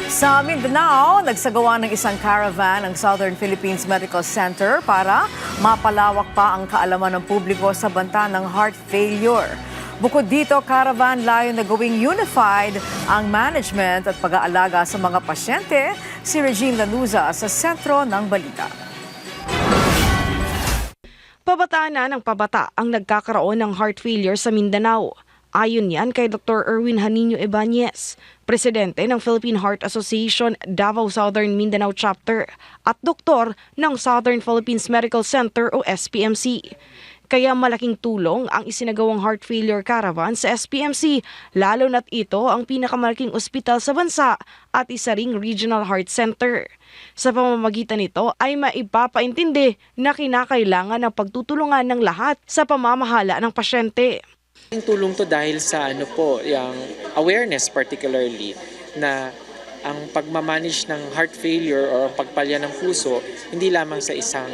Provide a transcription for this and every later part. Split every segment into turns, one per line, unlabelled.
Sa Mindanao, nagsagawa ng isang caravan ang Southern Philippines Medical Center para mapalawak pa ang kaalaman ng publiko sa banta ng heart failure. Bukod dito, caravan layo na gawing unified ang management at pag-aalaga sa mga pasyente. Si Regine Lanuza sa sentro ng balita.
Pabataan na ng pabata ang nagkakaroon ng heart failure sa Mindanao. Ayon yan kay Dr. Erwin Hanino Ibanez, presidente ng Philippine Heart Association Davao Southern Mindanao Chapter at doktor ng Southern Philippines Medical Center o SPMC. Kaya malaking tulong ang isinagawang heart failure caravan sa SPMC, lalo na't ito ang pinakamalaking ospital sa bansa at isa ring regional heart center. Sa pamamagitan nito ay maipapaintindi na kinakailangan ng pagtutulungan ng lahat sa pamamahala ng pasyente.
Tulong to dahil sa yung awareness particularly na ang pagmamanage ng heart failure o pagpalya ng puso hindi lamang sa isang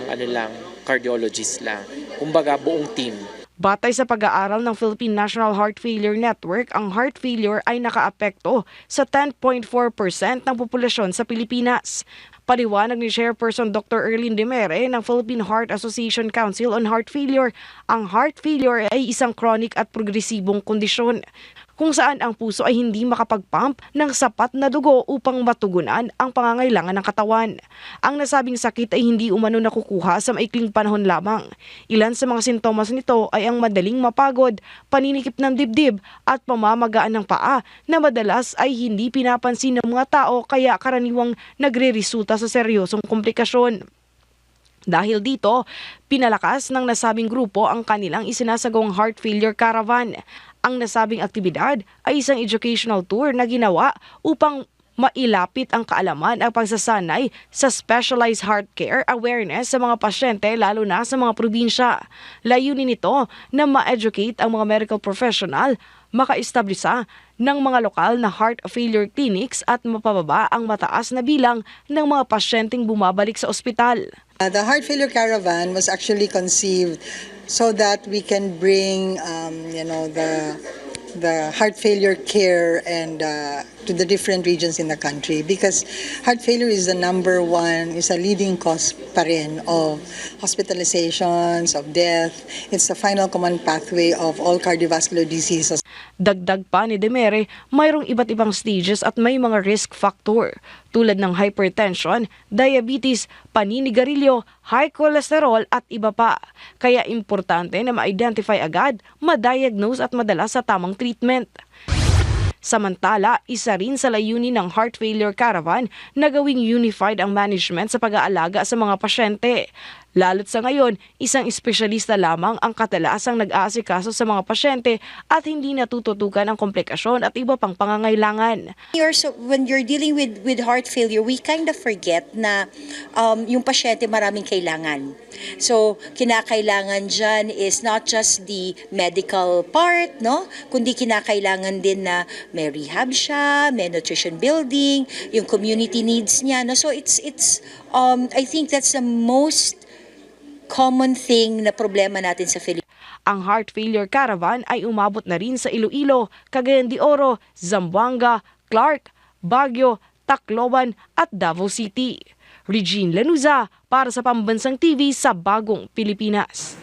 cardiologist lang, kumbaga buong team.
Batay sa pag-aaral ng Philippine National Heart Failure Network, ang heart failure ay nakaapekto sa 10.4% ng populasyon sa Pilipinas. Paliwanag ni Chairperson Dr. Erlyn Demere ng Philippine Heart Association Council on Heart Failure, ang heart failure ay isang chronic at progresibong kondisyon kung saan ang puso ay hindi makapag-pump ng sapat na dugo upang matugunan ang pangangailangan ng katawan. Ang nasabing sakit ay hindi umano nakukuha sa maikling panahon lamang. Ilan sa mga sintomas nito ay ang madaling mapagod, paninikip ng dibdib at pamamagaan ng paa na madalas ay hindi pinapansin ng mga tao kaya karaniwang nagre-resulta sa seryosong komplikasyon. Dahil dito, pinalakas ng nasabing grupo ang kanilang isinasagawang heart failure caravan. Ang nasabing aktibidad ay isang educational tour na ginawa upang mailapit ang kaalaman at pagsasanay sa specialized heart care awareness sa mga pasyente lalo na sa mga probinsya. Layunin nito na ma-educate ang mga medical professional, maka-establisa ng mga lokal na heart failure clinics at mapababa ang mataas na bilang ng mga pasyenteng bumabalik sa ospital.
The Heart Failure Caravan was actually conceived so that we can bring the heart failure care and to the different regions in the country, because heart failure is a leading cause pa rin of hospitalizations, of death. It's the final common pathway of all cardiovascular diseases.
Dagdag pa ni Demere, mayroong iba't ibang stages at may mga risk factor tulad ng hypertension, diabetes, paninigarilyo, high cholesterol at iba pa. Kaya importante na ma-identify agad, ma-diagnose at madala sa tamang treatment. Samantala, isa rin sa layunin ng Heart Failure Caravan na gawing unified ang management sa pag-aalaga sa mga pasyente. Lalo't sa ngayon, isang espesyalista lamang ang kadalasang nag-aasikaso sa mga pasyente at hindi natututukan ang komplikasyon at iba pang pangangailangan.
When you're dealing with heart failure, we kind of forget na yung pasyente maraming kailangan. So, kinakailangan dyan is not just the medical part, no? Kundi kinakailangan din na may rehab siya, may nutrition building, yung community needs niya. No? So, I think that's the most common thing na problema natin sa Philippines.
Ang Heart Failure Caravan ay umabot na rin sa Iloilo, Cagayan de Oro, Zamboanga, Clark, Baguio, Tacloban at Davao City. Regine Lanuza para sa Pambansang TV sa Bagong Pilipinas.